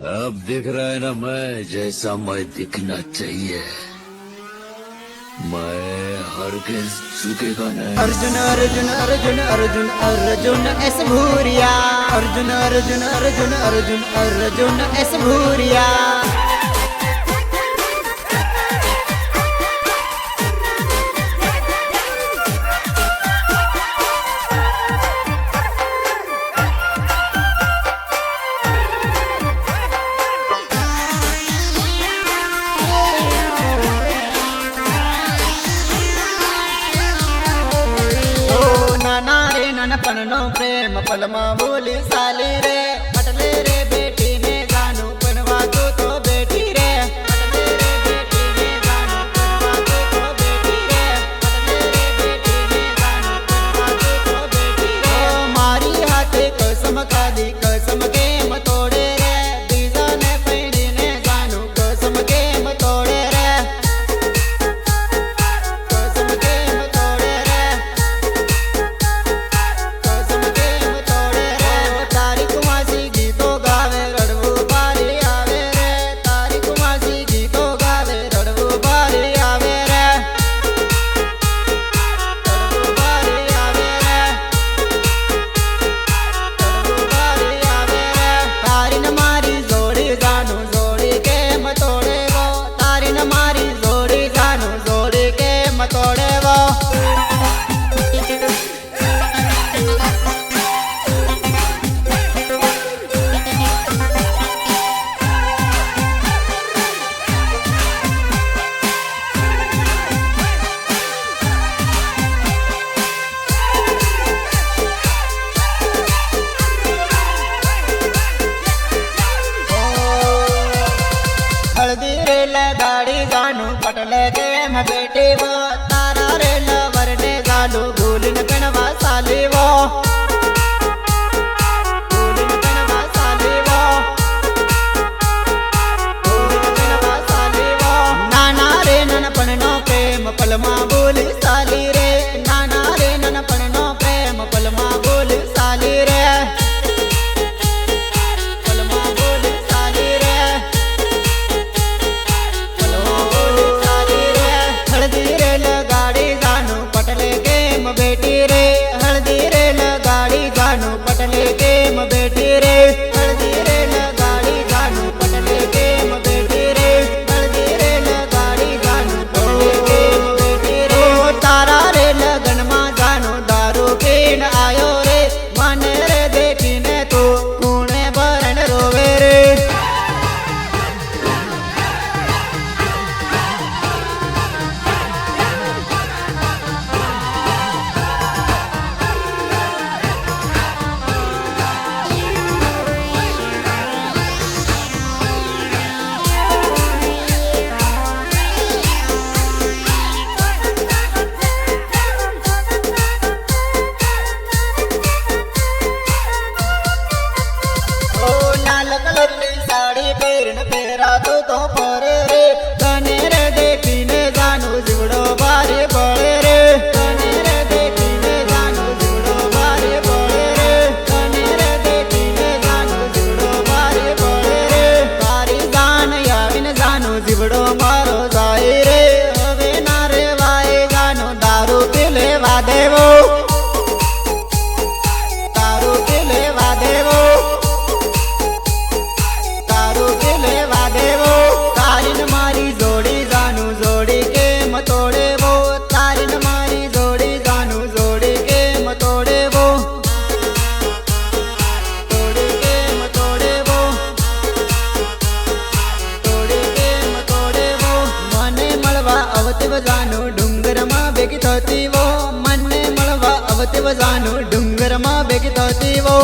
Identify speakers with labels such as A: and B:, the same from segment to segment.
A: अब दिख रहा है ना मैं जैसा मैं दिखना चाहिए। मैं हरगिज झुकेगा नहीं।
B: अर्जुन अर्जुन अर्जुन अर्जुन अर्जुन एस भूरिया। अर्जुन अर्जुन अर्जुन अर्जुन अर्जुन एस भूरिया। नानपणनो प्रेम पलमा बोली साली रे पटले रे बेटी ने जानू पनवा तो बेटी रे पटले रे बेटी ने जानू पनवा तो बेटी रे पटले रे बेटी ने जानू पनवा तो बेटी रे मारी हाथे कसम खादी कसम के मतोड़े रे बीजा ने पैड़ी ने जानू कसम के मतोड़े रे कसम के मतोड़े रे हल्दी रे लगाड़ी जानू पटले के मैं बेटी वो तारा रे लवरने जानू भूलिन कनवा साली वो भूलिन कनवा साली वो भूलिन कनवा साली वो नाना रे ननपणनो प्रेम पलमा बोली साली रे नाना रे ननपणनो प्रेम पलमा बोली साली रे बेटी रे हल्दी रे लगाड़ी जानू पटले के म बेटी रे हल्दी रे लगाड़ी जानू पटले के म बेटी रे हल्दी रे लगाड़ी जानू पटले के म बेटी रे तारा रे लगन मा जानू दारू पीन आयो रे मन रे देखीने तो कूणे भरण रोवे रे साड़ी पेरन पेरा तो पर रे कने रे देखीने जानू जुड़ो बारे बड़े रे कने रे देखीने जानू जुड़ो बारे बड़े रे कने रे देखीने जानू जुड़ो बारे बड़े रे तारी जान याविन जानू जिबड़ो मारो जाए रे हवे ना रे वाए जानू दारू पीले वादेवो दारू पीले वादेवो तारिन मारी जोड़ी जानू जोड़ी के मतोड़े वो तारिन मारी जोड़ी जानू जोड़ी के मतोड़े वो तोड़े के मतोड़े वो तोड़े के मतोड़े वो मने मलवा अवतिव जानू डुंगर मा बेगी थोती वो मने मलवा अवतिव जानू डुंगर मा बेगी थोती वो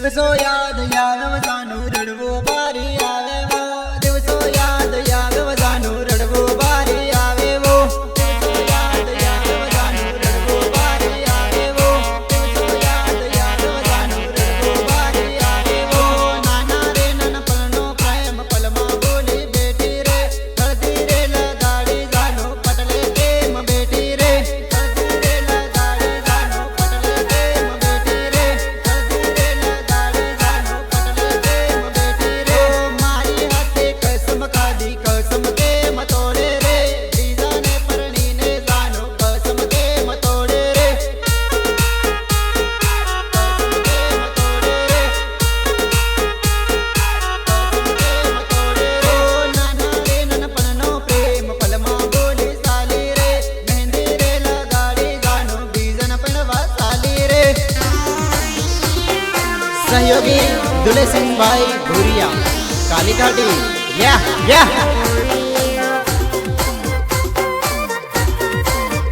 B: દિવસો યાદ આવે જાનું રડવું બારી આવે વો દિવસો યાદ આવે જાનું રડવું બારી આવે વો દિવસો યાદ આવે જાનું રડવું બારી આવે વો દિવસો યાદ આવે જાનું રડવું બારી આવે વો નાના રે નાનપણનો પ્રેમ પલમાં બોલી બેઠી રે હળદી રે લગાડી જાનું પટલે કેમ બેઠી રે હળદી રે લગાડી જાનું પટલે કેમ બેઠી રે હળદી રે લગાડી જાનું પટલે કેમ બેઠી રે મારી હાથે કસમ ખાધી કસમ કેમ તોડે રે બીજાને પરણીને જાનું કસમ કેમ તોડે રે કસમ કેમ તોડે રે નાના રે નાનપણનો પ્રેમ પલમાં બોલી સાલી રે મહેંદી રે લગાડી જાનું બીજન પડવા સાલી રે સહયોગી દુલેસિંહભાઈ ભુરિયા કાલીઘાટી યા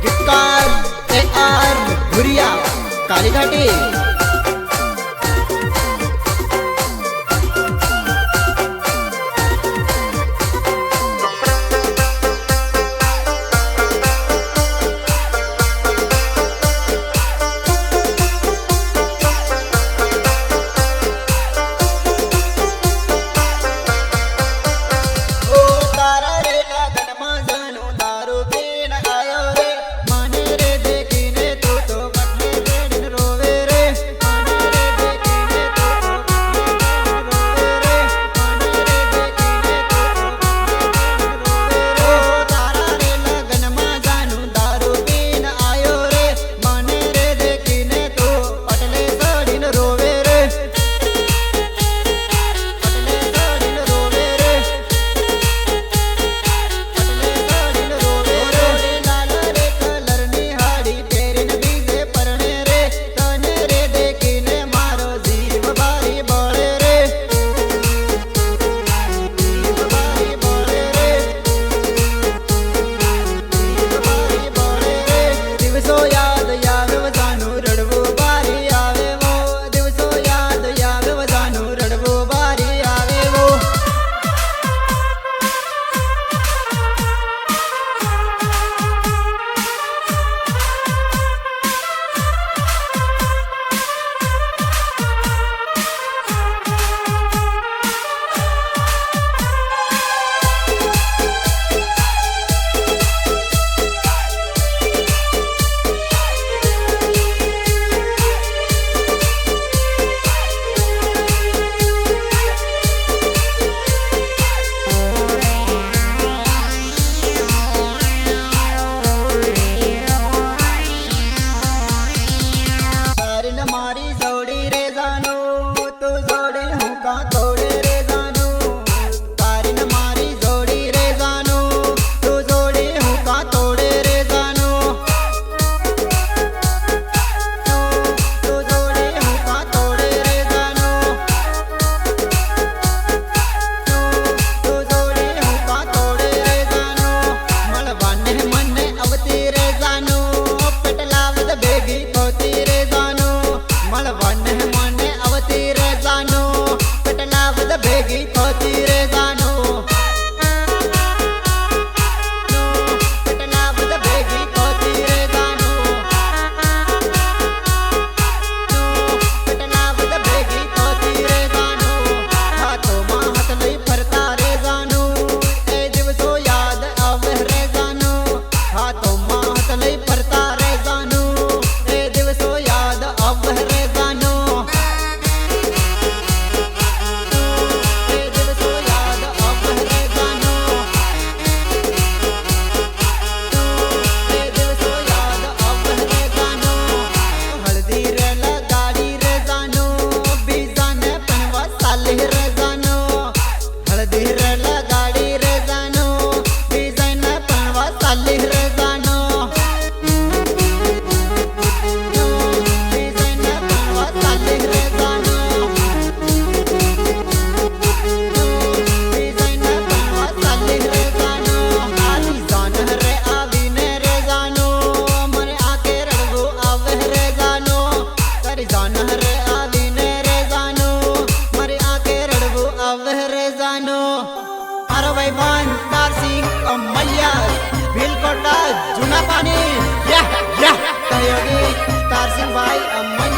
B: ગીતકાર AR ભુરિયા કાલીઘાટી ઓ તારા રે લગનમાં જાનું દારૂ પીને આયો રે મને રે દેખીને તું તો પટલે બેડીને રોવે રે મને રે દેખીને તું તો પટલે બેડીને રોવે રે મને રે દેખીને તું તો પટલે બેડીને રોવે રે ઓ તારા રે લગનમાં જાનું દારૂ પીને આયો રે મને રે દેખીને તું પટલે બેડીને રોવે રે પટલે બેડીને રોવે રે લાલ રે કલરની હાડી પહેરીને બીજે પરણે રે તને રે દેખીને મારો જીવ બારી બળે રે જીવ બારી બળે રે જીવ બારી બળે રે દિવસો યાદ આવે જાનું રડવું બારી આવે વો દિવસો યાદ આવે જાનું રડવું બારી આવે વો તારીને મારી જોડી રે જાનું તું જોડી હું કાં તોડે રે જાનું તારીને મારી જોડી રે જાનું તું જોડી હું કાં તોડે રે જાનું તું જોડી હું કાં તોડે રે જાનું તું જોડી હું કાં તોડે રે જાનું મળવાને મને આવતી રે જાનું પેટલાવદ ભેગી થતી રે જાનું મળવાને મને આવતી રે જાનું પેટલા જૂના પાણી યા યા સહયોગી તારસિંહભાઈ અમન